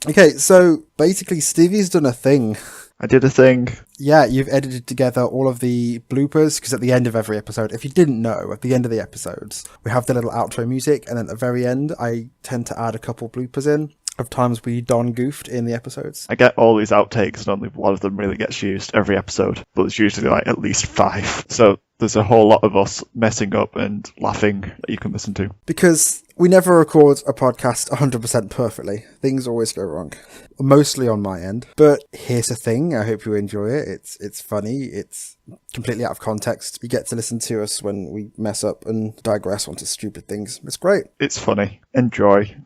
Okay, so basically Stevie's done a thing. I did a thing. Yeah, you've edited together all of the bloopers, because at the end of every episode, if you didn't know, at the end of the episodes, we have the little outro music, and then at the very end, I tend to add a couple bloopers in of times we goofed in the episodes. I get all these outtakes and only one of them really gets used every episode, but there's usually like at least 5. So there's a whole lot of us messing up and laughing that you can listen to. Because we never record a podcast 100% perfectly. Things always go wrong. Mostly on my end. But here's the thing. I hope you enjoy it. It's funny. It's completely out of context. You get to listen to us when we mess up and digress onto stupid things. It's great. It's funny. Enjoy.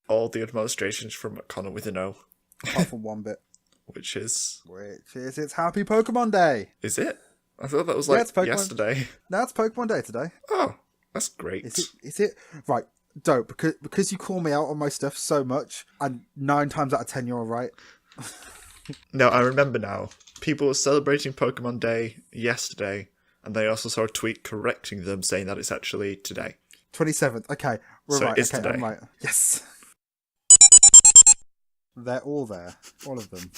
All the administrations from Connor with an O. Apart from one bit. Which is, it's Happy Pokemon Day. Is it? I thought that was like it's Pokemon. Yesterday. No, it's Pokemon Day today. Oh, that's great. Is it? Right. Don't, because you call me out on my stuff so much, and 9 times out of 10 you're right. No, I remember now. People were celebrating Pokemon Day yesterday, and they also saw a tweet correcting them saying that it's actually today. 27th. Okay, we're So right. it is Okay, today. I'm right. Yes. They're all there. All of them.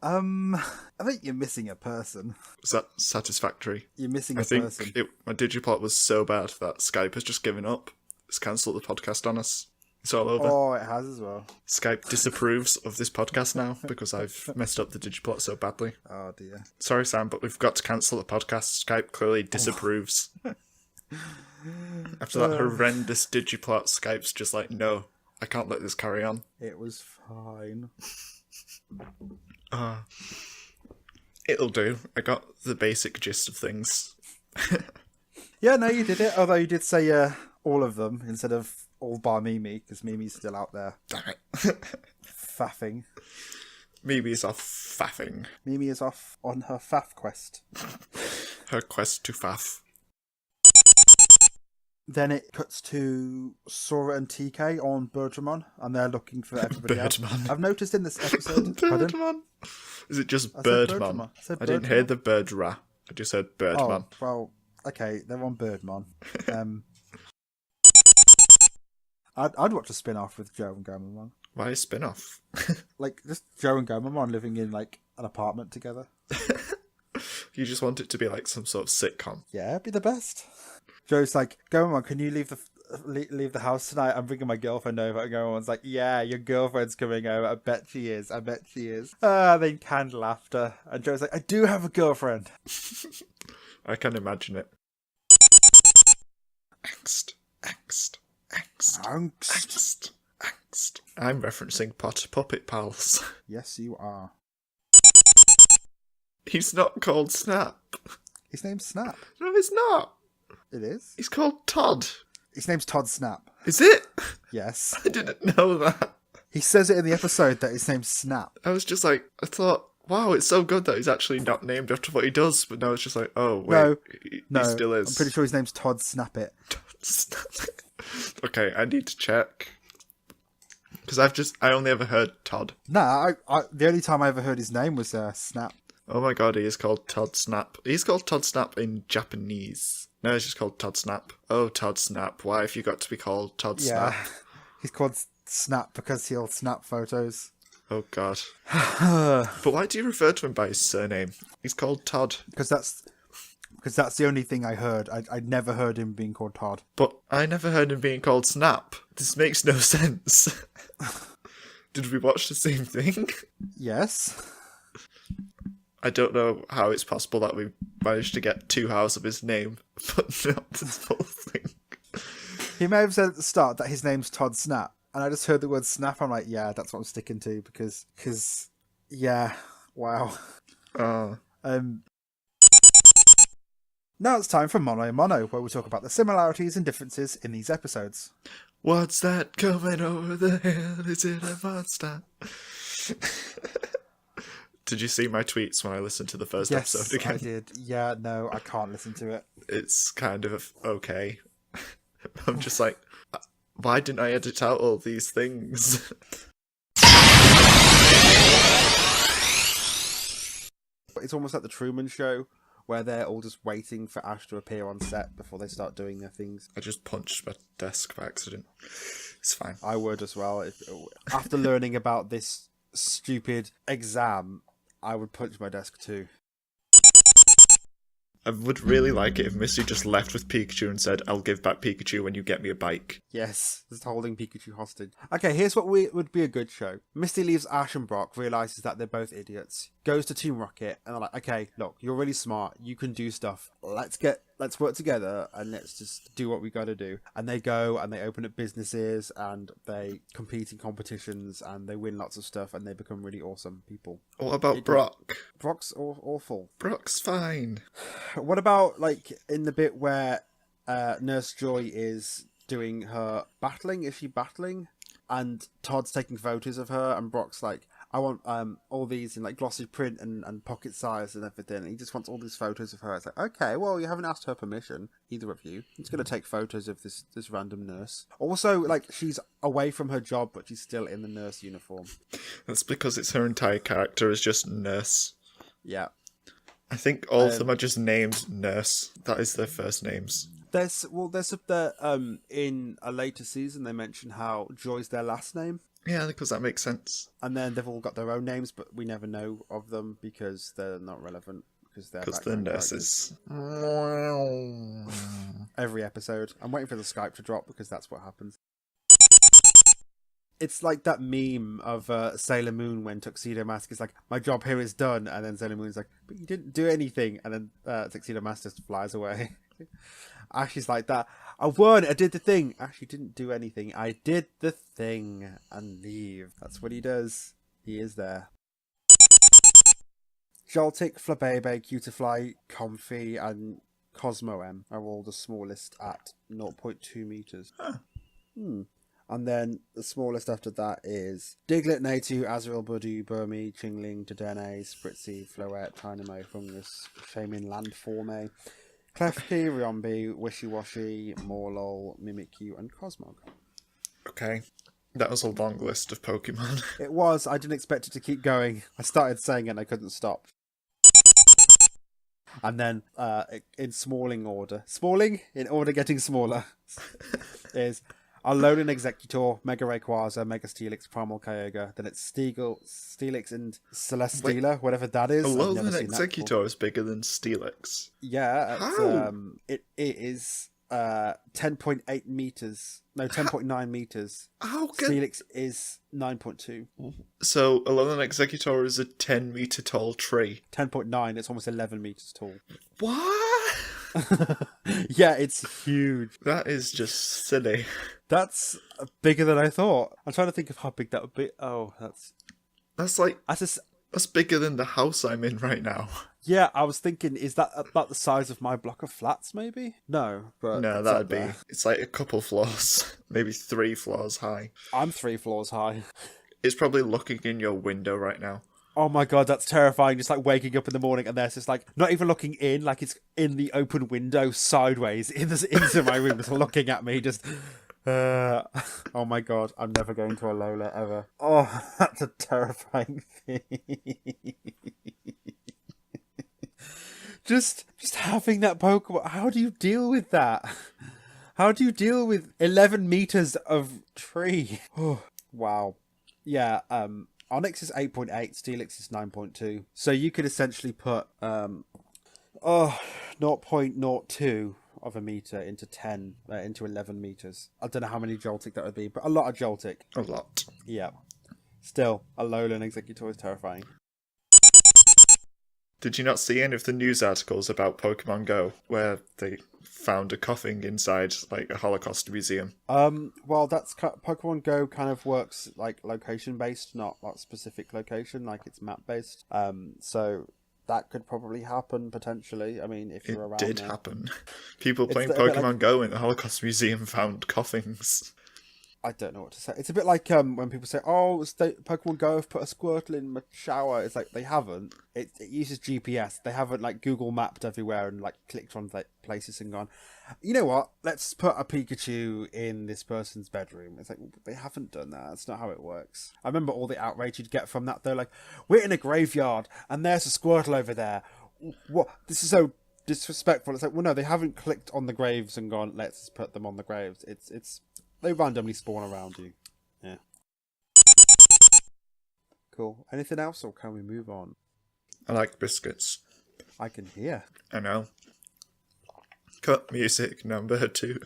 I think you're missing a person. Was that satisfactory? You're missing I a think person. my Digiplot was so bad that Skype has just given up. It's cancelled the podcast on us. It's all over. Oh, it has as well. Skype disapproves of this podcast now because I've messed up the Digiplot so badly. Oh dear. Sorry, Sam, but we've got to cancel the podcast. Skype clearly disapproves. After that horrendous Digiplot, Skype's just like, no, I can't let this carry on. It was fine. It'll do. I got the basic gist of things. Yeah, no, you did it. Although you did say all of them instead of all bar Mimi, because Mimi's still out there Damn it. faffing. Mimi's off faffing. Mimi is off on her faff quest. Her quest to faff. Then it cuts to Sora and TK on Birdramon, and they're looking for everybody else. Birdman. I've noticed in this episode... Pardon? Birdman? Is it just I said Birdman. Birdman? I said I didn't Birdman. hear the Birdra. I just said Birdman. Oh, well, okay, they're on Birdmon. I'd watch a spin-off with Joe and Gomamon. Why a spin-off? Like, just Joe and Gomamon living in, like, an apartment together. You just want it to be like some sort of sitcom. Yeah, it'd be the best. Joe's like, Gomamon, can you leave the house tonight? I'm bringing my girlfriend over. And Gomamon's like, yeah, your girlfriend's coming over. I bet she is. Then canned laughter. And Joe's like, I do have a girlfriend. I can imagine it. Angst. Angst. Angst. Angst. Angst. Angst. I'm referencing Puppet Pals. Yes, you are. He's not called Snap. His name's Snap. No, he's not. It is. He's called Todd. His name's Todd Snap. Is it? Yes. I didn't know that. He says it in the episode that his name's Snap. I was just like, I thought, wow, it's so good that he's actually not named after what he does. But no, it's just like, oh, wait, he still is. I'm pretty sure his name's Todd Snappit. Okay, I need to check. Because I only ever heard Todd. Nah, the only time I ever heard his name was Snap. Oh my god, he is called Todd Snap. He's called Todd Snap in Japanese. No, it's just called Todd Snap. Oh, Todd Snap. Why have you got to be called Todd Snap? He's called Snap because he'll snap photos. Oh god. But why do you refer to him by his surname? He's called Todd. Because that's the only thing I heard. I'd never heard him being called Todd. But I never heard him being called Snap. This makes no sense. Did we watch the same thing? Yes. I don't know how it's possible that we managed to get 2 hours of his name, but not this whole thing. He may have said at the start that his name's Todd Snap, and I just heard the word Snap. I'm like, yeah, that's what I'm sticking to because yeah, wow. Now it's time for Mono Mono, where we talk about the similarities and differences in these episodes. What's that coming over the hill? Is it a monster? Did you see my tweets when I listened to the first episode again? Yes, I did. Yeah, no, I can't listen to it. It's kind of okay. I'm just like, why didn't I edit out all these things? It's almost like the Truman Show, where they're all just waiting for Ash to appear on set before they start doing their things. I just punched my desk by accident. It's fine. I would as well. After learning about this stupid exam, I would punch my desk too. I would really like it if Misty just left with Pikachu and said, I'll give back Pikachu when you get me a bike. Yes, just holding Pikachu hostage. Okay, here's what would be a good show. Misty leaves Ash and Brock, realises that they're both idiots, goes to Team Rocket, and they're like, okay, look, you're really smart, you can do stuff. Let's work together and let's just do what we gotta do. And they go and they open up businesses and they compete in competitions and they win lots of stuff and they become really awesome people. What about Brock? Brock's awful. Brock's fine. What about, like, in the bit where Nurse Joy is doing her battling? Is she battling? And Todd's taking photos of her and Brock's like, I want all these in like glossy print and pocket size and everything. And he just wants all these photos of her. It's like, okay, well, you haven't asked her permission, either of you. He's going to take photos of this random nurse. Also, like, she's away from her job, but she's still in the nurse uniform. That's because it's her entire character is just Nurse. Yeah. I think all of them are just named Nurse. That is their first names. There's in a later season they mention how Joy's their last name. Yeah, because that makes sense. And then they've all got their own names, but we never know of them because they're not relevant. Because they're nurses. Every episode. I'm waiting for the Skype to drop because that's what happens. It's like that meme of Sailor Moon when Tuxedo Mask is like, my job here is done. And then Sailor Moon's like, but you didn't do anything. And then Tuxedo Mask just flies away. Ash is like that. I won. I did the thing. Ash, you didn't do anything. I did the thing and leave. That's what he does. He is there. Joltik, Flabebe, Cutiefly, Comfy, and Cosmo M are all the smallest at 0.2 meters. Huh. And then the smallest after that is Diglett, Natu, Azrael, Budu, Burmy, Chingling, Dedenne, Spritzy, Floette, Tynamo, Fungus, Shaman, Landforme, Klefki, Riombi, Wishy-Washy, Morlul, Mimikyu, and Cosmog. Okay. That was a long list of Pokemon. It was. I didn't expect it to keep going. I started saying it and I couldn't stop. And then, in smalling order. Smalling? In order getting smaller. is Alolan Executor, Mega Rayquaza, Mega Steelix, Primal Kyogre. Then it's Steelix and Celesteela, whatever that is. Alolan Executor is bigger than Steelix. Yeah. How? It is 10.8 meters. No, 10.9 meters. How can... Steelix is 9.2. So, Alolan Executor is a 10-meter tall tree. 10.9, it's almost 11 meters tall. What? Yeah, it's huge. That is just silly. That's bigger than I thought. I'm trying to think of how big that would be. Oh, That's bigger than the house I'm in right now. Yeah, I was thinking, is that about the size of my block of flats, maybe? No, but... No, that'd be... It's like a couple floors. Maybe 3 floors high. I'm 3 floors high. It's probably looking in your window right now. Oh my god, that's terrifying. Just like waking up in the morning and there's just like, not even looking in, like it's in the open window sideways into my room, just looking at me, just... oh my god, I'm never going to a Lola ever. Oh, that's a terrifying thing. Just having that Pokemon, how do you deal with that? How do you deal with 11 meters of tree? Oh, wow. Yeah, Onyx is 8.8, Steelix is 9.2. So you could essentially put 0.02 of a meter into 11 meters. I don't know how many Joltik that would be, but a lot of Joltik. A lot. Yeah. Still, a Alolan Executor is terrifying. Did you not see any of the news articles about Pokemon Go, where they found a coffin inside, like, a Holocaust museum? Well, Pokemon Go kind of works, like, location-based, not, like, specific location, like, it's map-based. So that could probably happen, potentially. I mean, if you're around It did there. happen. People playing Pokemon Go in the Holocaust museum found coffins. I don't know what to say. It's a bit like when people say, "Oh, Pokemon Go have put a Squirtle in my shower." It's like they haven't. It uses GPS. They haven't like Google mapped everywhere and like clicked on like places and gone, you know what? Let's put a Pikachu in this person's bedroom. It's like they haven't done that. That's not how it works. I remember all the outrage you'd get from that. They're like, "We're in a graveyard and there's a Squirtle over there. what? This is so disrespectful. It's like, well, no, they haven't clicked on the graves and gone, let's put them on the graves. It's they randomly spawn around you. Yeah. Cool. Anything else, or can we move on? I like biscuits. I can hear. I know. Cut music number 2.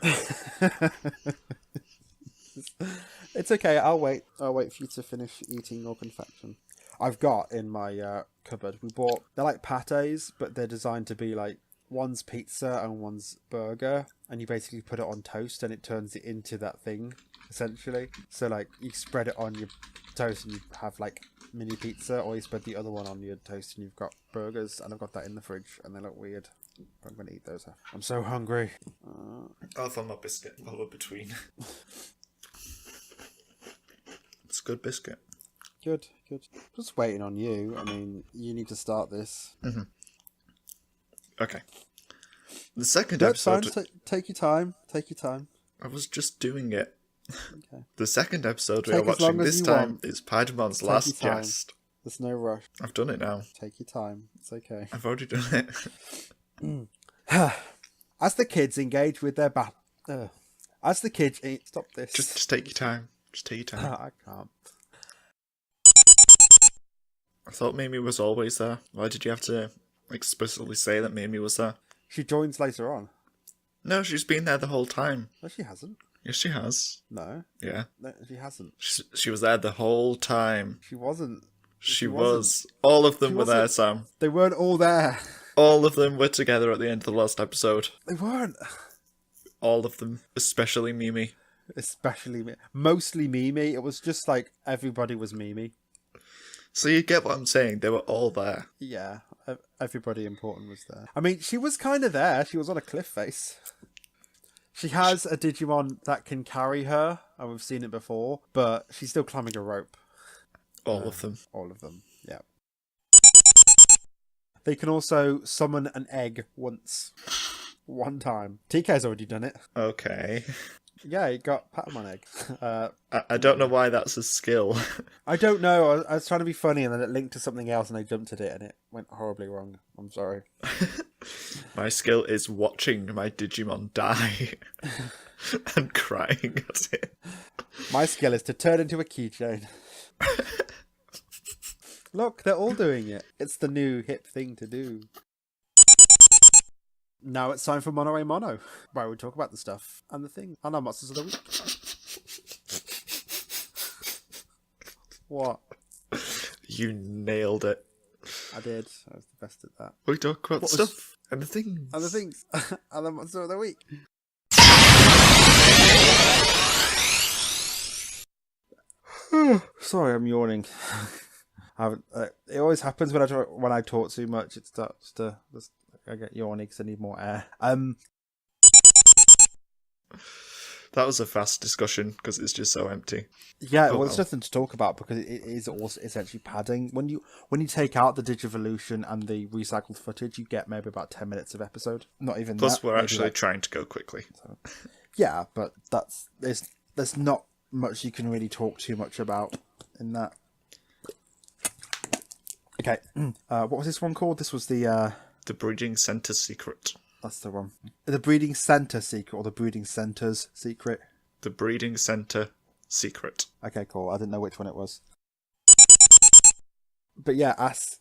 It's okay. I'll wait. I'll wait for you to finish eating your confection. I've got in my cupboard. They're like pates, but they're designed to be like one's pizza and one's burger, and you basically put it on toast and it turns it into that thing, essentially. So like you spread it on your toast and you have like mini pizza, or you spread the other one on your toast and you've got burgers. And I've got that in the fridge and they look weird. I'm gonna eat those. I'm so hungry. I'll find my biscuit follow between. It's a good biscuit. Good. Just waiting on you. I mean, you need to start this. Mm-hmm. Okay. The second That's episode... fine. Take your time. Take your time. I was just doing it. Okay. The second episode we Take are as long watching as this you time want. is Piedmon's Take Last your time. Jest. There's no rush. I've done it now. Take your time. It's okay. I've already done it. As the kids engage with their battle... As the kids... Stop this. Just take your time. Just take your time. I can't. I thought Mimi was always there. Why did you have to explicitly say that Mimi was there? She joins later on. No, she's been there the whole time. No, she hasn't. Yes, she has. No. Yeah. No, she hasn't. She was there the whole time. She wasn't. She wasn't. was. All of them She were there, wasn't. Sam. They weren't all there. All of them were together at the end of the last episode. They weren't. All of them. Especially Mimi. Especially me. Mostly Mimi. It was just like everybody was Mimi. So you get what I'm saying. They were all there. Yeah. Everybody important was there. I mean, she was kind of there. She was on a cliff face. She has a Digimon that can carry her, and we've seen it before, but she's still climbing a rope. All of them. All of them, yeah. They can also summon an egg once. One time. TK's already done it. Okay. Yeah, he got Patamon egg. I don't know why that's a skill. I don't know. I was trying to be funny, and then it linked to something else, and I jumped at it, and it went horribly wrong. I'm sorry. My skill is watching my Digimon die and crying at it. My skill is to turn into a keychain. Look, they're all doing it. It's the new hip thing to do. Now it's time for Mono a Mono, where we talk about the stuff and the thing and our monsters of the week. What? You nailed it. I did. I was the best at that. We talk about What stuff was- and the things. And the things and the monster of the week. Sorry, I'm yawning. It always happens when I talk too much. It starts to. I get yawning because I need more air. That was a fast discussion because it's just so empty. Yeah, Oh, well, it's well. nothing to talk about because it is also essentially padding. When you take out the Digivolution and the recycled footage, you get maybe about 10 minutes of episode. Not even Plus, that. we're maybe actually like- trying to go quickly. Yeah, but there's not much you can really talk too much about in that. Okay, what was this one called? This was the Breeding Center Secret. that's the one. The Breeding Center Secret, or the Breeding Center's Secret. The Breeding Center Secret. Okay, cool. I didn't know which one it was. But yeah, Ash.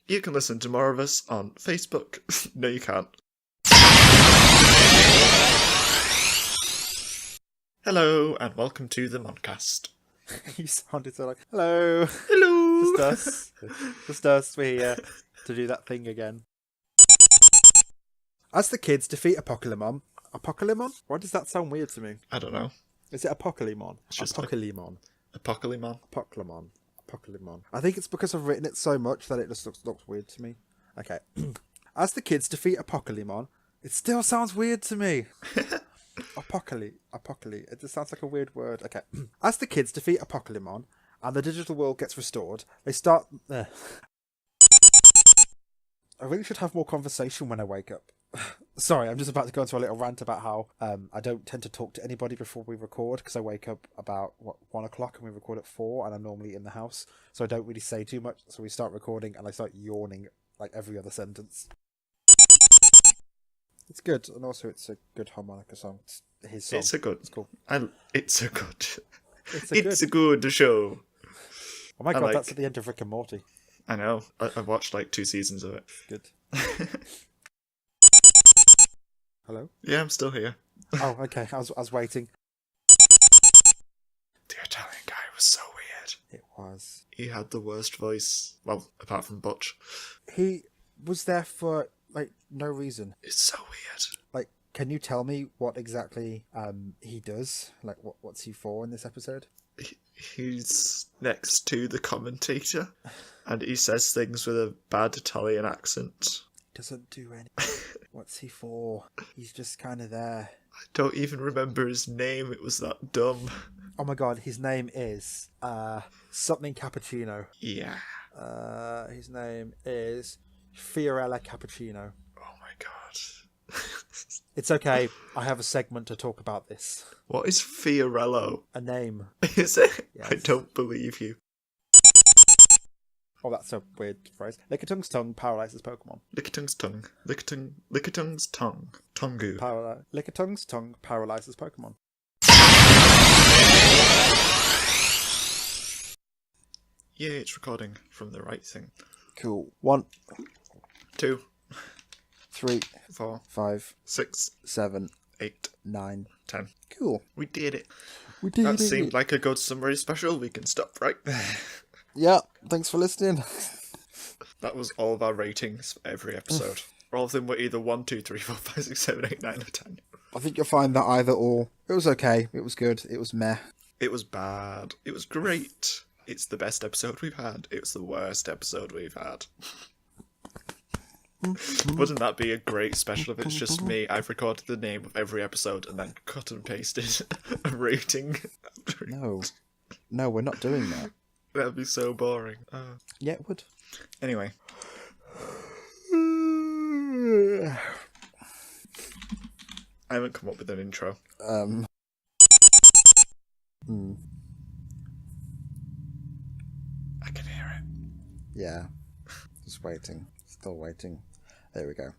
You can listen to more of us on Facebook. No, you can't. Hello, and welcome to the Moncast. You sounded so like, hello. Hello! Just us. Just us. We're here to do that thing again. As the kids defeat Apocalypse. Apocalypse? Why does that sound weird to me? I don't know. Is it Apocalypse? It's just Apocalypse. Apocalypse. Apocalypse. I think it's because I've written it so much that it just looks weird to me. Okay. As the kids defeat Apocalypse, it still sounds weird to me. Apocalypse. It just sounds like a weird word. Okay. As the kids defeat Apocalypse and the digital world gets restored, they start... I really should have more conversation when I wake up. Sorry, I'm just about to go into a little rant about how I don't tend to talk to anybody before we record because I wake up about 1 o'clock and we record at 4, and I'm normally in the house, so I don't really say too much. So we start recording and I start yawning like every other sentence. It's good, and also it's a good harmonica song. It's his song. It's a good. It's cool. It's a good. It's a good show. Oh my god, like- that's at the end of Rick and Morty. I know. I've watched like 2 seasons of it. Good. Hello? Yeah, I'm still here. Oh, okay. I was waiting. The Italian guy was so weird. It was. He had the worst voice. Well, apart from Butch. He was there for like no reason. It's so weird. Like, can you tell me what exactly he does? Like, what's he for in this episode? He's next to the commentator, and he says things with a bad Italian accent. Doesn't do any. What's he for? He's just kind of there. I don't even remember his name. It was that dumb. Oh my god, his name is something Cappuccino. Yeah. His name is Fiorella Cappuccino. Oh my god. It's okay. I have a segment to talk about this. What is Fiorello? A name. Is it? Yes. I don't believe you. Oh, that's a weird phrase. Lickitung's tongue paralyzes Pokemon. Lickitung's tongue. Lickitung's tongue. Tongu. Lickitung's tongue paralyzes Pokemon. Yeah, it's recording from the right thing. Cool. 1, 2, 3, 4, 5, 6, 7, 8, 9. 10. Cool. We did it. We did That it. seemed like a good summary special. We can stop right there. Yeah, thanks for listening. That was all of our ratings for every episode. All of them were either 1, 2, 3, 4, 5, 6, 7, 8, 9, or 10. I think you'll find that either or. It was okay. It was good. It was meh. It was bad. It was great. It's the best episode we've had. It was the worst episode we've had. Wouldn't that be a great special if it's just me? I've recorded the name of every episode and then cut and pasted a rating. No, we're not doing that. That'd be so boring. Yeah, it would. Anyway. I haven't come up with an intro. I can hear it. Yeah. Just waiting. Still waiting. There we go.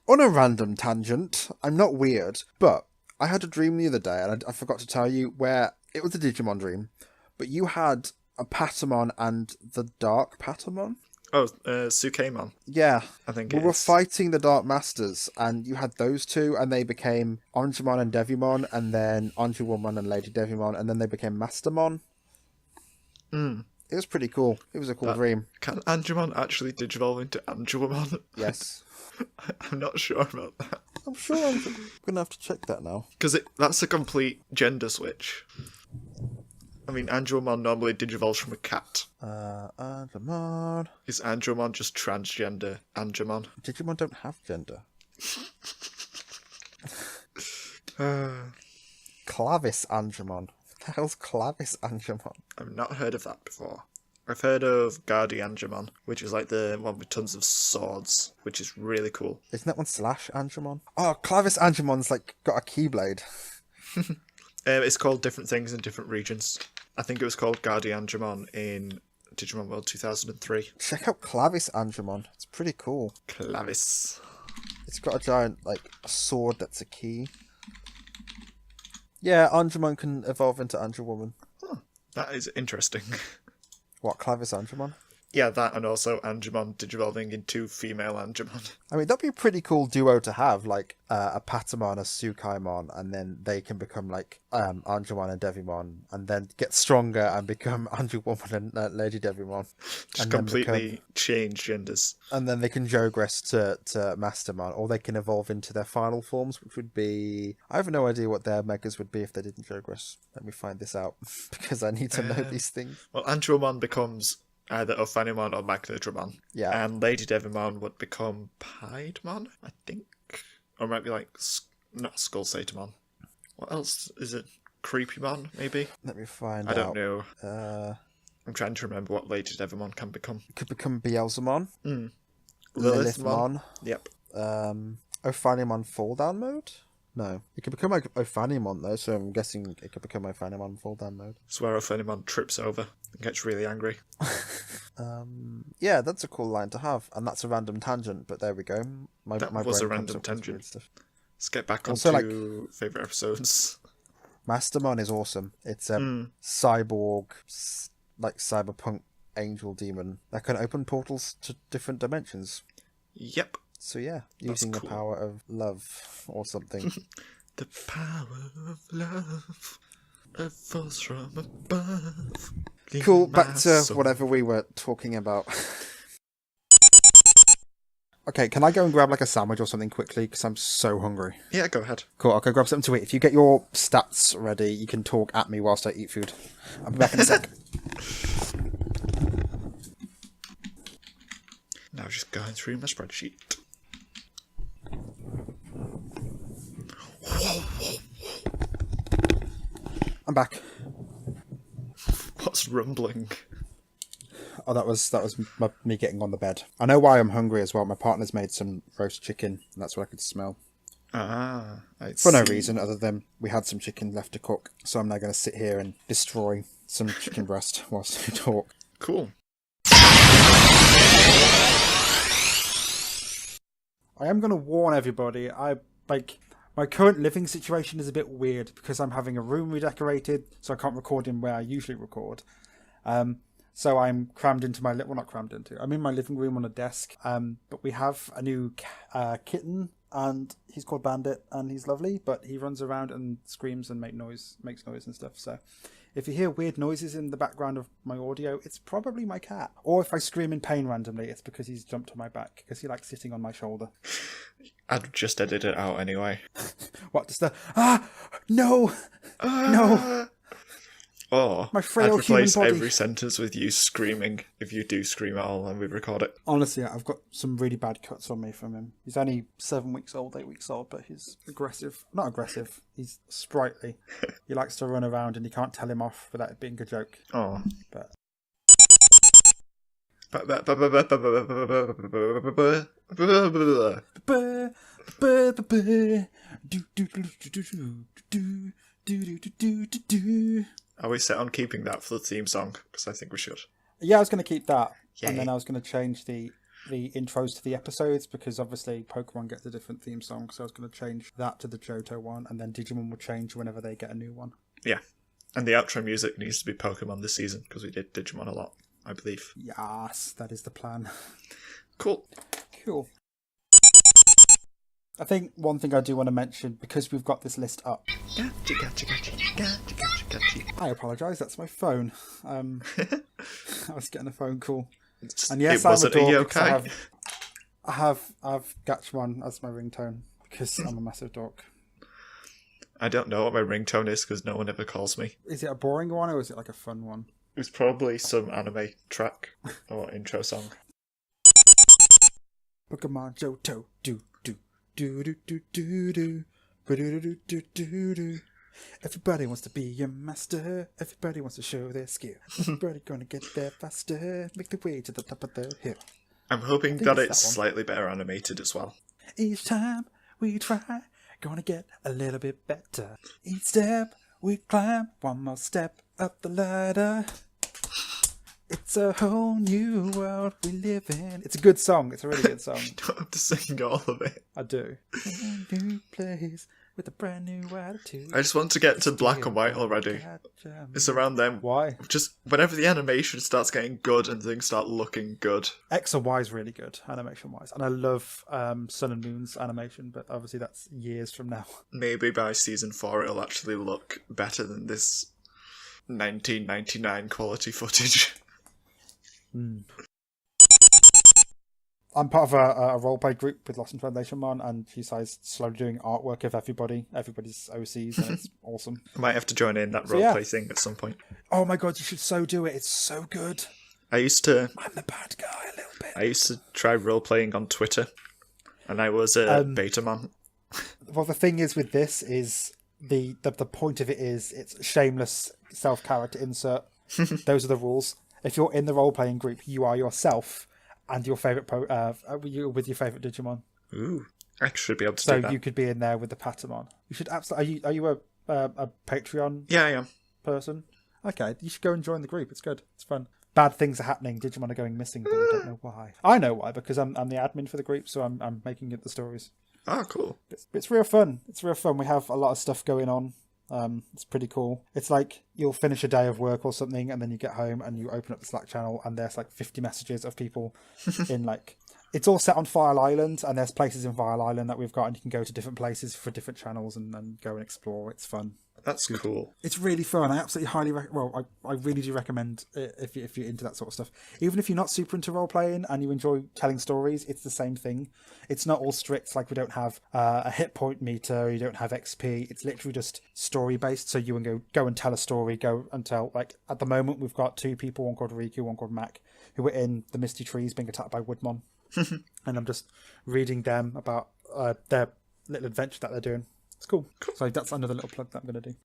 On a random tangent, I'm not weird, but I had a dream the other day, and I forgot to tell you where it was a Digimon dream, but you had a Patamon and the Dark Patamon? Oh, Sukemon. Yeah. I think We it were is. fighting the Dark Masters, and you had those two, and they became Anjumon and Devimon, and then Anjuwomon and Lady Devimon, and then they became Mastermon. It was pretty cool. It was a cool dream. Can Anjumon actually digivolve into Anjuwomon? Yes. I'm not sure about that. I'm sure I'm going to have to check that now. Because that's a complete gender switch. I mean, Anjuwomon normally digivolves from a cat. Anjumon. Is Anjuwomon just transgender Anjumon? Digimon don't have gender. Clavis Anjumon. What the hell's Clavis Anjumon? I've not heard of that before. I've heard of Guardianjumon, which is like the one with tons of swords, which is really cool. Isn't that one Slash Anjumon? Oh, Clavis Anjumon's like got a Keyblade. It's called different things in different regions. I think it was called Guardianjumon in Digimon World 2003. Check out Clavis Anjumon. It's pretty cool. Clavis. It's got a giant, like, sword that's a key. Yeah, Anjumon can evolve into Anjuwoman. That is interesting. What, Clavis Anjumon? Yeah, that and also Anjumon digivolving into female Anjumon. I mean, that'd be a pretty cool duo to have, like a Patamon, a Sukaimon, and then they can become like Anjumon and Devimon, and then get stronger and become Anjuwoman and Lady Devimon. Just and completely change genders. And then they can Jogress to Mastermon, or they can evolve into their final forms, which would be... I have no idea what their megas would be if they didn't Jogress. Let me find this out, because I need to know these things. Well, Anjumon becomes either Ophanimon or Magnadramon. Yeah. And Lady Devimon would become Piedmon, I think. Or it might be like, not Skull Satamon. What else is it? Creepymon, maybe? Let me find I out. don't know. I'm trying to remember what Lady Devimon can become. Could become Beelzemon. Lilithmon. Lilithmon. Yep. Ophanimon fall down mode? No. It could become Ophanimon though, so I'm guessing it could become Ophanimon fall down mode. It's where Ophanimon trips over and gets really angry. Yeah, that's a cool line to have, and that's a random tangent, but there we go. That my was a brain comes random up with weird tangent. stuff. Let's get back Also, onto favourite episodes. Mastermon is awesome. It's a cyborg, like cyberpunk angel demon that can open portals to different dimensions. Yep. So yeah, That's using cool. the power of love or something. The power of love, a force from above. Cool, In back my to soul. whatever we were talking about. Okay, can I go and grab like a sandwich or something quickly? Because I'm so hungry. Yeah, go ahead. Cool, I'll go grab something to eat. If you get your stats ready, you can talk at me whilst I eat food. I'll be back in a sec. Now just going through my spreadsheet. I'm back. What's rumbling? Oh, that was me getting on the bed. I know why I'm hungry as well. My partner's made some roast chicken, and that's what I could smell. Ah, I For no see. reason other than we had some chicken left to cook, so I'm now going to sit here and destroy some chicken breast whilst we talk. Cool. I am going to warn everybody. My current living situation is a bit weird because I'm having a room redecorated, so I can't record in where I usually record. So I'm crammed into my not crammed into. I'm in my living room on a desk. But we have a new kitten, and he's called Bandit, and he's lovely. But he runs around and screams and makes noise and stuff. So if you hear weird noises in the background of my audio, it's probably my cat. Or if I scream in pain randomly, it's because he's jumped on my back because he likes sitting on my shoulder. I'd just edit it out anyway. What does the no. Or My frail I'd replace human body. every sentence with you screaming if you do scream at all and we record it. Honestly, I've got some really bad cuts on me from him. He's only 7 weeks old, 8 weeks old, but he's aggressive. Not aggressive, he's sprightly. He likes to run around and you can't tell him off without it being a joke. Oh. But Are we set on keeping that for the theme song? Because I think we should. yeah, I was going to keep that. Yay. And then I was going to change the intros to the episodes because obviously Pokemon gets a different theme song. So I was going to change that to the Johto one, and then Digimon will change whenever they get a new one. Yeah. And the outro music needs to be Pokemon this season because we did Digimon a lot, I believe. Yes, that is the plan. Cool. Cool. I think one thing I do want to mention, because we've got this list up. Gotcha. I apologise, that's my phone. I was getting a phone call. And yes, I'm a wasn't a dork because yokai. I have Gatchmon as my ringtone because I'm a massive dork. I don't know what my ringtone is because no one ever calls me. Is it a boring one or is it like a fun one? It was probably some anime track or intro song. Pokemon Johto, do. Everybody wants to be a master. Everybody wants to show their skill. Everybody gonna get there faster. Make the way to the top of the hill. I'm hoping think that it's it's that one. slightly better animated as well. Each time we try, gonna get a little bit better. Each step we climb, one more step up the ladder. It's a whole new world we live in. It's a good song. It's a really good song. You don't have to sing all of it. I do. A new place with a brand new attitude. I just want to get to black and white already. It's around then. Why? Just whenever the animation starts getting good and things start looking good. X and Y is really good, animation-wise. And I love Sun and Moon's animation, but obviously that's years from now. Maybe by season 4 it'll actually look better than this 1999 quality footage. I'm part of a roleplay group with Lost in Translation Mon, and she's slowly doing artwork of everybody's OCs, and it's awesome. I might have to join in that So, yeah. roleplay thing at some point. Oh my god, you should so do it. It's so good. I used to I'm the bad guy a little bit. I used to try roleplaying on Twitter, and I was a Betamon. Well, the thing is with this is the point of it is it's shameless self-character insert. Those are the rules. If you're in the role-playing group, you are yourself and your favourite with your favourite Digimon. Ooh, I should be able to So do that. you could be in there with the Patamon. You should absolutely. Are you a Patreon Yeah, I am. person? Okay, you should go and join the group. It's good. It's fun. Bad things are happening. Digimon are going missing, but we don't know why. I know why, because I'm the admin for the group, so I'm making it the stories. Oh, cool. It's real fun. It's real fun. We have a lot of stuff going on. It's pretty cool. It's like you'll finish a day of work or something, and then you get home and you open up the Slack channel, and there's like 50 messages of people in like. It's all set on File Island, and there's places in File Island that we've got, and you can go to different places for different channels and go and explore. It's fun. That's cool. It's really fun. I absolutely highly I really do recommend it if you're into that sort of stuff. Even if you're not super into role playing and you enjoy telling stories, it's the same thing. It's not all strict. Like we don't have a hit point meter. You don't have XP. It's literally just story based. So you can go and tell a story. Go and tell. Like at the moment, we've got 2 people, one called Riku, one called Mac, who are in the Misty Trees being attacked by Woodmon, and I'm just reading them about their little adventure that they're doing. It's cool. So that's another little plug that I'm going to do.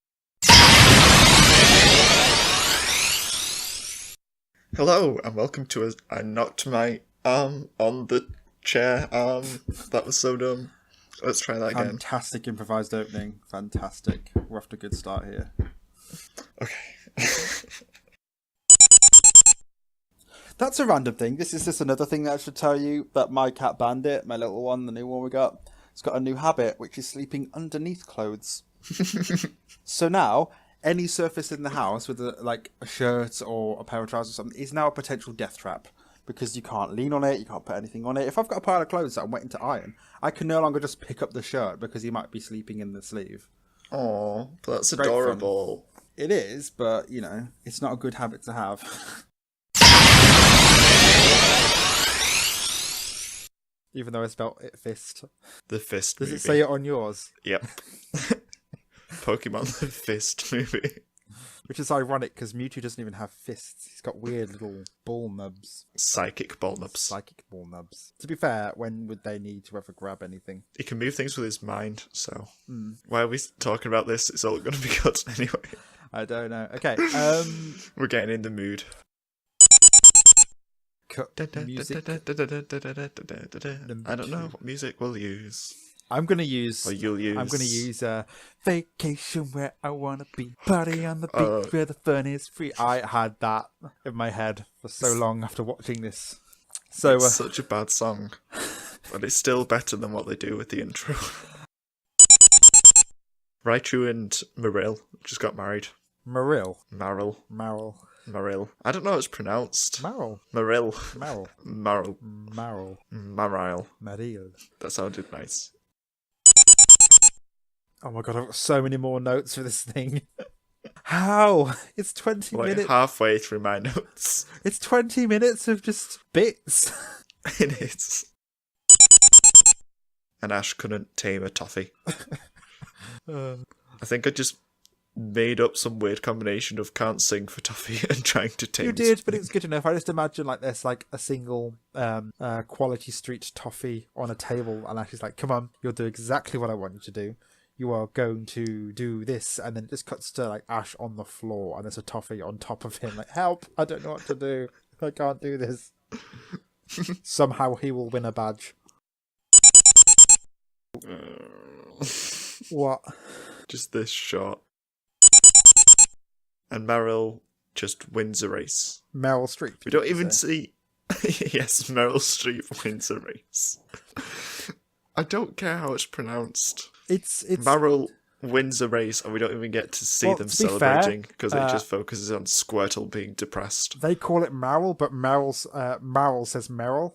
Hello, and welcome to I knocked my arm on the chair arm. That was so dumb. Let's try that again. Fantastic improvised opening. Fantastic. We're off to a good start here. Okay. That's a random thing. This is just another thing that I should tell you, that my cat Bandit, my little one, the new one we got, has got a new habit, which is sleeping underneath clothes. So now, any surface in the house with like a shirt or a pair of trousers or something is now a potential death trap, because you can't lean on it, you can't put anything on it. If I've got a pile of clothes that I'm waiting to iron, I can no longer just pick up the shirt because he might be sleeping in the sleeve. Oh, that's Great fun. adorable. It is, but, you know, it's not a good habit to have. Even though I spelled it fist. The Fist Does movie. it say it on yours? Yep. Pokemon The Fist movie. Which is ironic, because Mewtwo doesn't even have fists. He's got weird little ball nubs. Psychic ball nubs. Psychic ball nubs. To be fair, when would they need to ever grab anything? He can move things with his mind, so... Why are we talking about this? It's all going to be good anyway. I don't know. Okay, We're getting in the mood. cut music. I don't know what music we'll use. I'm going to use... Or you'll use. I'm going to use Vacation Where I Want to Be. Party on the beach where the fun is free. I had that in my head for so long after watching this. So It's such a bad song. But it's still better than what they do with the intro. Raichu and Marill just got married. Marill. Marill. Marill. Marill. I don't know how it's pronounced. Marill. Marill. Marill. Marill. Marill. Marill. Marill. That sounded nice. Oh my god, I've got so many more notes for this thing. How? It's 20 Like minutes. halfway through my notes. It's 20 minutes of just bits. It is. And Ash couldn't tame a toffee. I think I just made up some weird combination of can't sing for toffee and trying to tame. You did, but it was good enough. I just imagine like there's like a single quality street toffee on a table, and Ash is like, "Come on, you'll do exactly what I want you to do. You are going to do this," and then it just cuts to like Ash on the floor, and there's a toffee on top of him. Like, help! I don't know what to do. I can't do this. Somehow he will win a badge. What? Just this shot. And Meryl just wins a race. Meryl Streep. We don't even see... Yes, Meryl Streep wins a race. I don't care how it's pronounced. It's Meryl wins a race and we don't even get to see them to be celebrating because fair, it just focuses on Squirtle being depressed. They call it Meryl, but Meryl says Meryl.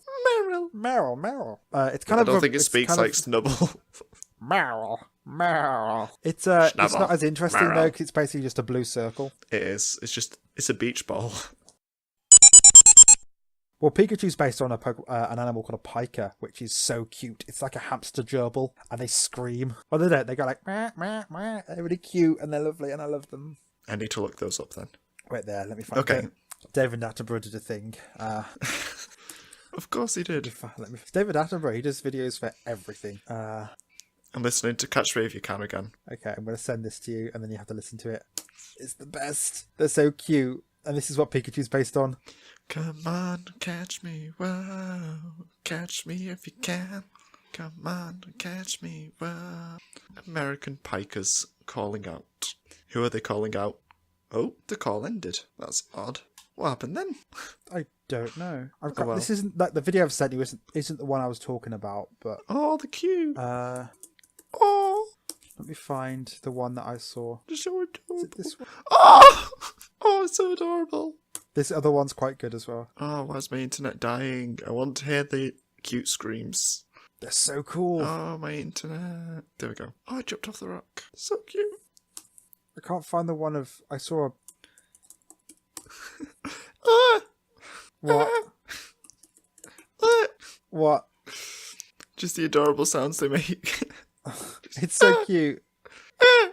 Meryl. It's kind I of. don't think it speaks like Snubble. Meryl. It's not as interesting Meryl. though, because it's basically just a blue circle. It is. It's a beach ball. Well, Pikachu's based on an animal called a piker, which is so cute. It's like a hamster gerbil, and they scream. Well, they don't. They go like, meh, meh, meh. They're really cute, and they're lovely, and I love them. I need to look those up then. Wait there, let me find Okay. it. David Attenborough did a thing. Of course he did. David Attenborough, he does videos for everything. I'm listening to Catch Me If You Can again. Okay, I'm going to send this to you, and then you have to listen to it. It's the best. They're so cute. And this is what Pikachu's based on. Come on, catch me, whoa. Catch me if you can. Come on, catch me. Well, American pikers calling out. Who are they calling out? Oh, the call ended. That's odd. What happened then? I don't know. I've got well. This isn't like the video I've sent you isn't the one I was talking about, but Oh, the cue. Oh, let me find the one that I saw. just so adorable. Is it this one? Oh, oh, it's so adorable. This other one's quite good as well. Oh, why is my internet dying? I want to hear the cute screams. They're so cool. Oh, my internet. There we go. Oh, I jumped off the rock. So cute. I can't find the one of I saw. Ah, What? ah. What? Just the adorable sounds they make. It's so cute. Oh,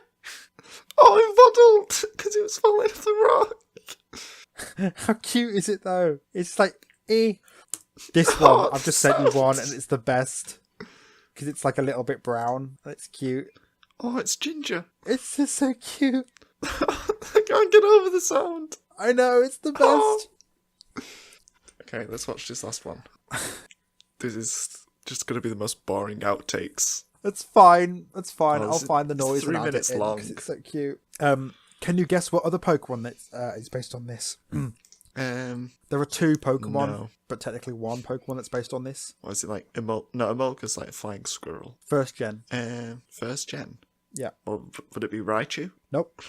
it waddled because it was falling off the rock. How cute is it though? It's like This one, I've just sent you one, and it's the best because it's like a little bit brown. And it's cute. Oh, it's Ginger. It's just so cute. I can't get over the sound. I know, it's the best. Oh. Okay, let's watch this last one. This is just going to be the most boring outtakes. It's fine. It's fine. Oh, I'll find the noise. it's 3 and add minutes it in, long. 'cause it's so cute. Can you guess what other Pokemon that is based on this? There are 2 Pokemon, No. but technically 1 Pokemon that's based on this. What is it like? Emolka's like a flying squirrel. First gen. First gen. Yeah. Or would it be Raichu? Nope.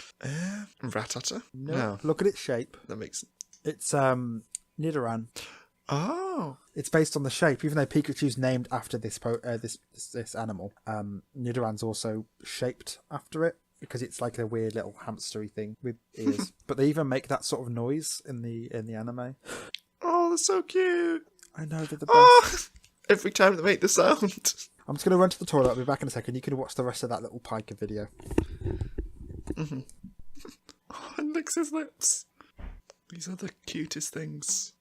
Rattata? No. Look at its shape. That makes... It's Nidoran. Oh. It's based on the shape, even though Pikachu's named after this animal. Nidoran's also shaped after it because it's like a weird little hamstery thing with ears. But they even make that sort of noise in the anime. Oh, that's so cute. I know, they're the best. Oh, every time they make the sound. I'm just going to run to the toilet. I'll be back in a second. You can watch the rest of that little Piker video. Mm-hmm. Oh, and licks his lips. These are the cutest things.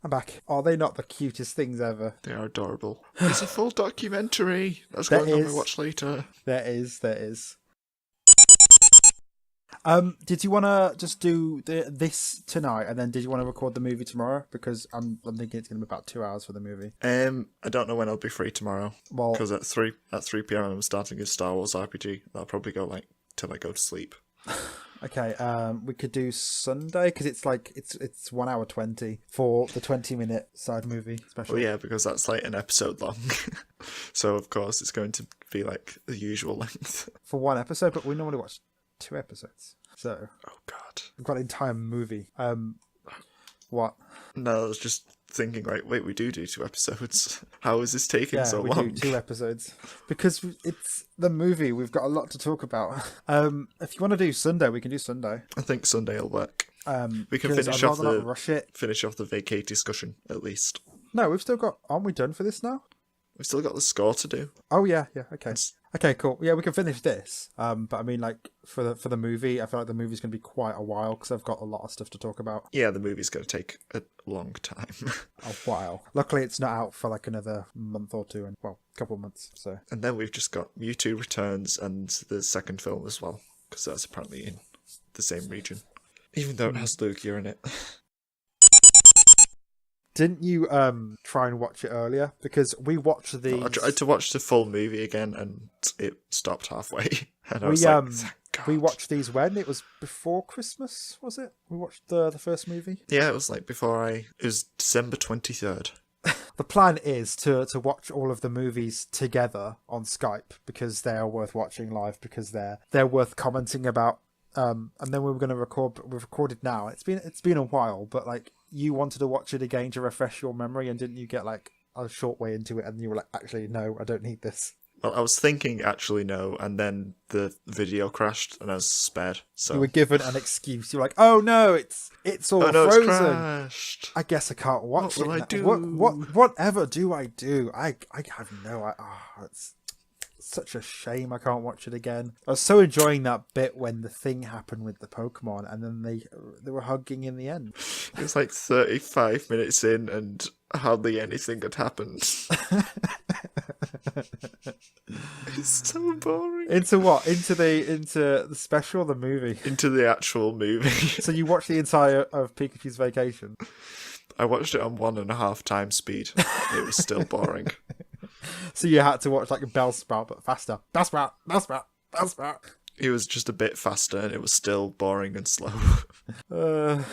I'm back. Are they not the cutest things ever? They are adorable. There's a full documentary that's There going on is. my watch later. There is. Did you want to just do this tonight, and then did you want to record the movie tomorrow? Because I'm thinking it's going to be about 2 hours for the movie. I don't know when I'll be free tomorrow. Well, Because at 3 p.m. I'm starting a Star Wars RPG. That'll probably go till I go to sleep. okay. We could do Sunday because it's 1 hour 20 for the 20-minute side movie special. Well, yeah, because that's like an episode long. So of course it's going to be like the usual length. For one episode, but we normally watch 2 episodes. So Oh God. we've got an entire movie. What? No, I was just thinking, like, wait, we do 2 episodes. How is this taking so we long? do 2 episodes because it's the movie. We've got a lot to talk about. If you want to do Sunday, we can do Sunday. I think Sunday will work. We can 'cause finish I'd off rather not rush it. the vacate discussion at least. No, we've still got. Aren't we done for this now? We've still got the score to do. Oh yeah. Okay. It's- Okay, cool. Yeah, we can finish this. But I mean, like for the movie, I feel like the movie's going to be quite a while because I've got a lot of stuff to talk about. Yeah, the movie's going to take a long time. A while. Luckily, it's not out for like another month or 2, and well, a couple of months. So And then we've just got Mewtwo Returns and the second film as well, because that's apparently in the same region, even though it has Lugia in it. didn't you try and watch it earlier? Because we watched the. I tried to watch the full movie again, and it stopped halfway. And I We was like, "Thank God." we watched these when it was before Christmas, was it? We watched the first movie. Yeah, it was like it was December 23rd. The plan is to watch all of the movies together on Skype because they are worth watching live because they're worth commenting about. And then we were going to record, but we've recorded now. It's been a while, but like you wanted to watch it again to refresh your memory, and didn't you get like a short way into it, and you were like, actually, no, I don't need this. Well, I was thinking actually no, and then the video crashed and I was spared. So You were given an excuse. You were like, oh no, it's all oh no, it's frozen. crashed. I guess I can't watch What it. will I now. do? Whatever do I do? I have no. It's such a shame I can't watch it again. I was so enjoying that bit when the thing happened with the Pokemon, and then they were hugging in the end. It was like 35 minutes in, and hardly anything had happened. It's so boring. Into what? Into the special, or the movie. Into the actual movie. So you watched the entire of Pikachu's Vacation. I watched it on 1.5 times speed. It was still boring. So you had to watch like a Bellsprout, but faster. Bellsprout, Bellsprout, Bellsprout. It was just a bit faster and it was still boring and slow. 1,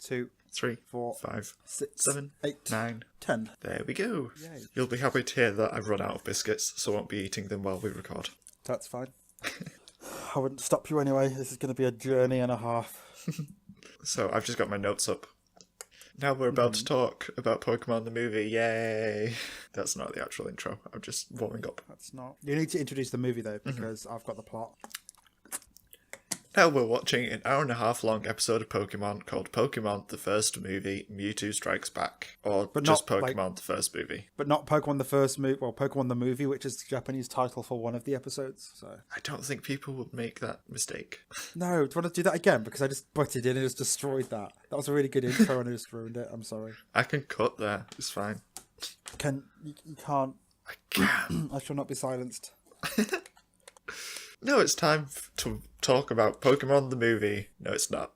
2, 3, 4, 5, 6, 7, 8, 9, 10. There we go. Yay. You'll be happy to hear that I've run out of biscuits, so I won't be eating them while we record. That's fine. I wouldn't stop you anyway. This is going to be a journey and a half. So I've just got my notes up. Now we're about to talk about Pokemon the movie. Yay! That's not the actual intro. I'm just warming up. That's not. You need to introduce the movie though, because I've got the plot. Now we're watching an 1.5 hour long episode of Pokemon called Pokemon the First Movie, Mewtwo Strikes Back. Or But just not, Pokemon the First Movie. But not Pokemon the first movie, well, Pokemon the movie, which is the Japanese title for one of the episodes. So I don't think people would make that mistake. no, do you want to do that again? Because I just butted in and just destroyed that. That was a really good intro and I just ruined it. I'm sorry. I can cut there. It's fine. You can't. I can. I shall not be silenced. No, it's time to talk about Pokemon the movie. No, it's not.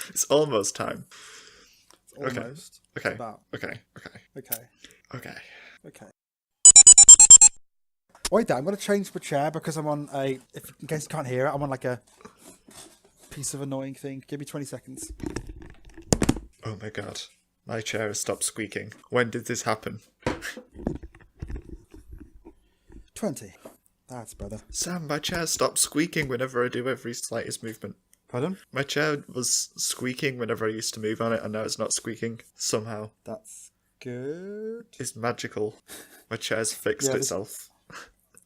It's almost time. It's almost. Okay. About. Okay. Okay. Wait there, I'm going to change my chair because I'm on in case you can't hear it, I'm on like a piece of annoying thing. Give me 20 seconds. Oh my god. My chair has stopped squeaking. When did this happen? 20. That's better. Sam, my chair stops squeaking whenever I do every slightest movement. Pardon? My chair was squeaking whenever I used to move on it, and now it's not squeaking. Somehow. That's good. It's magical. My chair's fixed itself.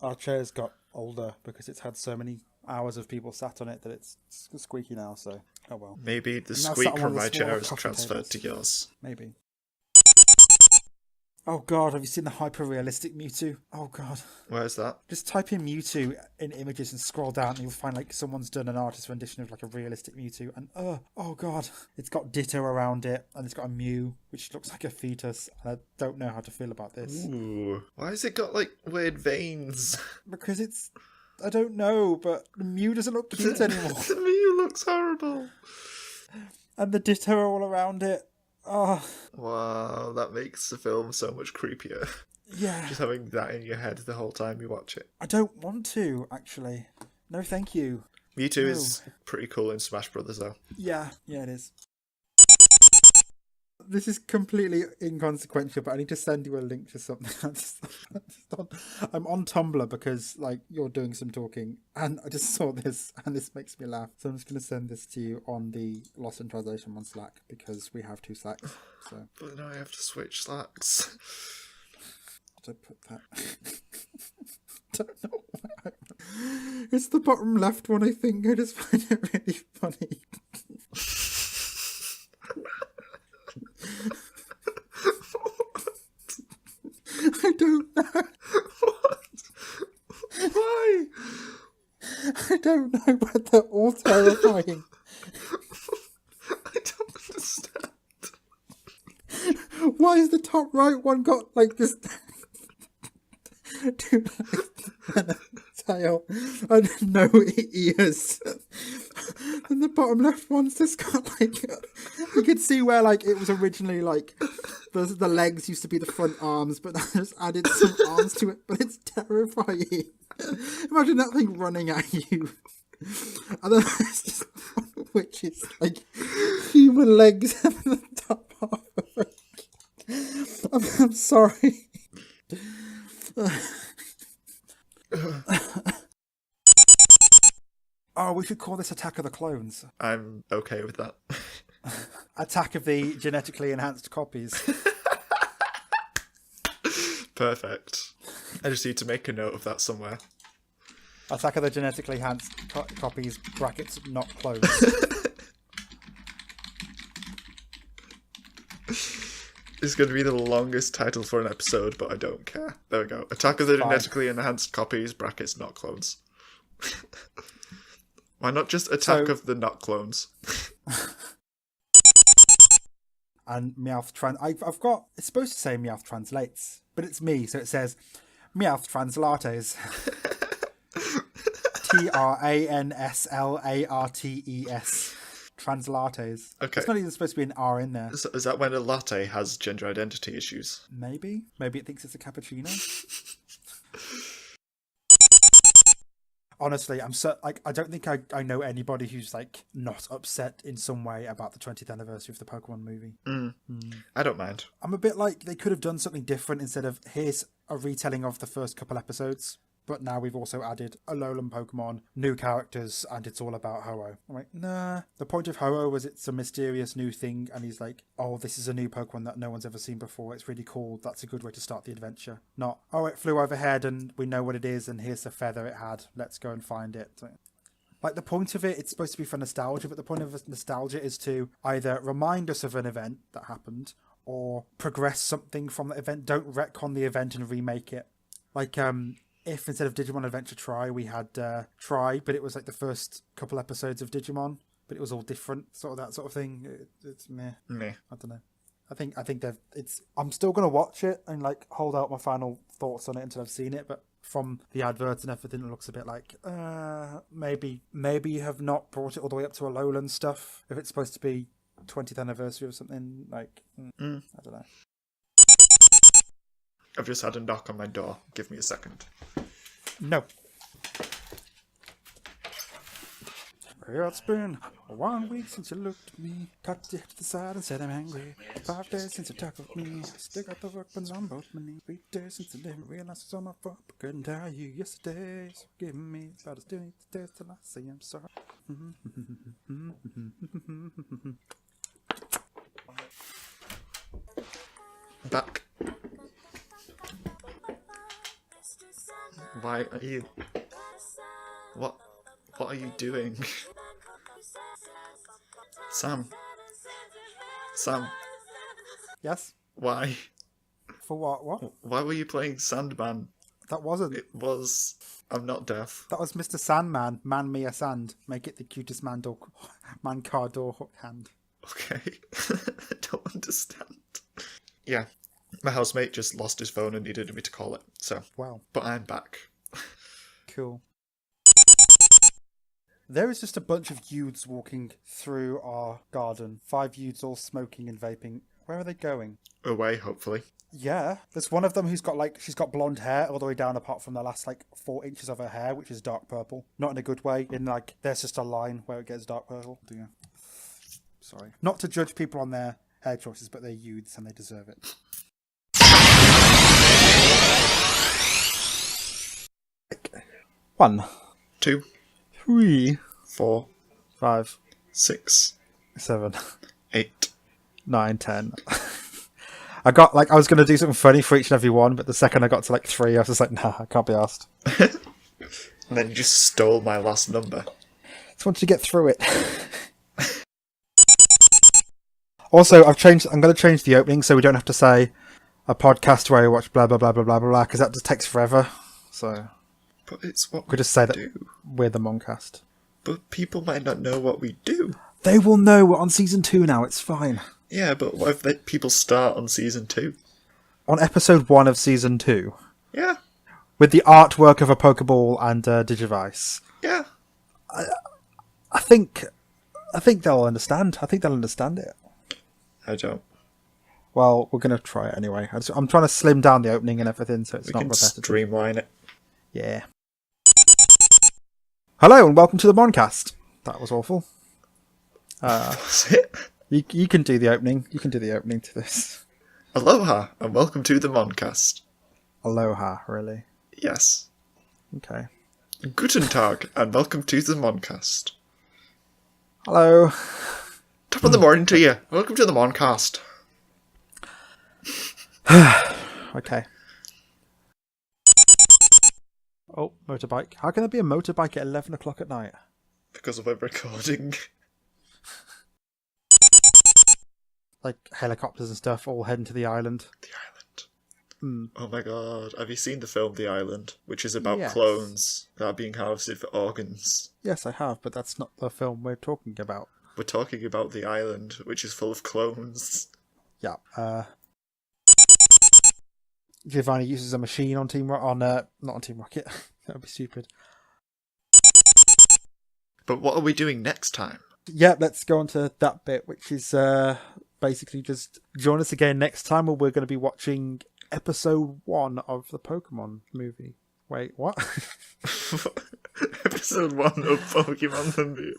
Our chair's got older because it's had so many hours of people sat on it that it's squeaky now, so oh well. Maybe the And that's squeak that one from of the my chair smaller is coffee transferred tables. to yours. Maybe. Oh god, have you seen the hyper-realistic Mewtwo? Oh god. Where's that? Just type in Mewtwo in images and scroll down and you'll find like someone's done an artist rendition of like a realistic Mewtwo and oh god. It's got Ditto around it and it's got a Mew which looks like a fetus and I don't know how to feel about this. Ooh. Why has it got like weird veins? Because I don't know, but the Mew doesn't look cute anymore. The Mew looks horrible. And the Ditto are all around it. Oh. Wow, that makes the film so much creepier. Yeah. Just having that in your head the whole time you watch it. I don't want to, actually. No, thank you. Mewtwo is pretty cool in Smash Brothers, though. Yeah, it is. This is completely inconsequential, but I need to send you a link to something. I'm on Tumblr because, like, you're doing some talking, and I just saw this, and this makes me laugh. So I'm just going to send this to you on the Lost in Translation on Slack, because we have 2 Slacks. So But now I have to switch Slacks. did I put that? Don't know why. It's the bottom left one, I think. I just find it really funny. I don't know. What? Why? I don't know, but they're all terrifying. I don't understand. Why is the top right one got like this? Two legs and a tail and no ears, and the bottom left one's just got like you could see where like it was originally like the legs used to be the front arms, but they just added some arms to it. But it's terrifying. Imagine that thing running at you, and then it's just one which is like human legs and the top half of it. I'm sorry. Oh, we should call this Attack of the Clones. I'm okay with that. Attack of the genetically enhanced copies. Perfect. I just need to make a note of that somewhere. Attack of the genetically enhanced copies, brackets, not clones. It's going to be the longest title for an episode, but I don't care. There we go. Attack of the Fine. genetically enhanced copies, brackets, not clones. Why not just Attack of the not clones? And Meowth I've got, it's supposed to say Meowth translates, but it's me, so it says Meowth translates. Translates. trans lattes. Okay. It's not even supposed to be an R in there. Is that when a latte has gender identity issues? Maybe it thinks it's a cappuccino. Honestly, I'm so like I don't think I know anybody who's like not upset in some way about the 20th anniversary of the Pokemon movie. I don't mind. I'm a bit like they could have done something different instead of here's a retelling of the first couple episodes, but now we've also added a Alolan Pokemon, new characters, and it's all about Ho-Oh. I'm like, nah. The point of Ho-Oh was it's a mysterious new thing, and he's like, oh, this is a new Pokemon that no one's ever seen before. It's really cool. That's a good way to start the adventure. Not, oh, it flew overhead and we know what it is, and here's the feather it had. Let's go and find it. Like, the point of it's supposed to be for nostalgia, but the point of nostalgia is to either remind us of an event that happened or progress something from the event. Don't retcon the event and remake it. Like, if instead of Digimon Adventure Tri, we had Tri, but it was like the first couple episodes of Digimon, but it was all different, sort of that sort of thing. It's meh. I don't know. I think I'm still gonna watch it and like hold out my final thoughts on it until I've seen it. But from the adverts and everything, it looks a bit like maybe you have not brought it all the way up to Alolan stuff. If it's supposed to be 20th anniversary or something, like I don't know. I've just had a knock on my door. Give me a second. No. It's been 1 week since you looked at me, cocked your head to the side and said I'm angry. 5 days since you talked with me, still got the work buns on both my knees. 3 days since I didn't realize it's on my fault, but couldn't tell you yesterday. So forgive me, but I still need to stay till I say I'm sorry. Back. Why are you... What are you doing? Sam. Yes? Why? For what? Why were you playing Sandman? That wasn't. It was... I'm not deaf. That was Mr. Sandman. Man me a sand. Make it the cutest man car door hand. Okay. I don't understand. Yeah. My housemate just lost his phone and needed me to call it, so... Wow. But I'm back. Cool. There is just a bunch of youths walking through our garden. 5 youths all smoking and vaping. Where are they going? Away, hopefully. Yeah. There's one of them who's got she's got blonde hair all the way down apart from the last 4 inches of her hair, which is dark purple. Not in a good way. In there's just a line where it gets dark purple. Yeah. Sorry. Not to judge people on their hair choices, but they're youths and they deserve it. 1, 2, 3, 4, 5, 6, 7, 8. 9, 10. I got I was going to do something funny for each and every one, but the second I got to 3, I was just like, nah, I can't be asked. And then you just stole my last number. Just wanted to get through it. Also, I'm going to change the opening so we don't have to say a podcast where I watch blah blah blah blah blah blah because that just takes forever. So, but it's what we just say that do. We're the Moncast. But people might not know what we do. They will know. We're on season 2 now. It's fine. Yeah, but what if people start on season 2? On episode 1 of season 2. Yeah. With the artwork of a Pokeball and a Digivice. Yeah. I think they'll understand. I think they'll understand it. I don't. Well, we're going to try it anyway. I'm trying to slim down the opening and everything so it's not repetitive. We can streamline it. Yeah. Hello and welcome to the Moncast. That was awful. Was it? You can do the opening. You can do the opening to this. Aloha and welcome to the Moncast. Aloha, really? Yes. Okay. Guten Tag and welcome to the Moncast. Hello. Top of the morning to you. Welcome to the Moncast. Okay. Oh, motorbike. How can there be a motorbike at 11 o'clock at night? Because of a recording. Helicopters and stuff all heading to the island. The island. Oh my god. Have you seen the film The Island? Which is about Yes. clones that are being harvested for organs. Yes, I have, but that's not the film we're talking about. We're talking about The Island, which is full of clones. Yeah. Giovanni uses a machine on not on Team Rocket. That would be stupid. But what are we doing next time? Yeah, let's go on to that bit, which is basically just join us again next time where we're going to be watching episode 1 of the Pokemon movie. Wait, what? Episode 1 of Pokemon the Movie.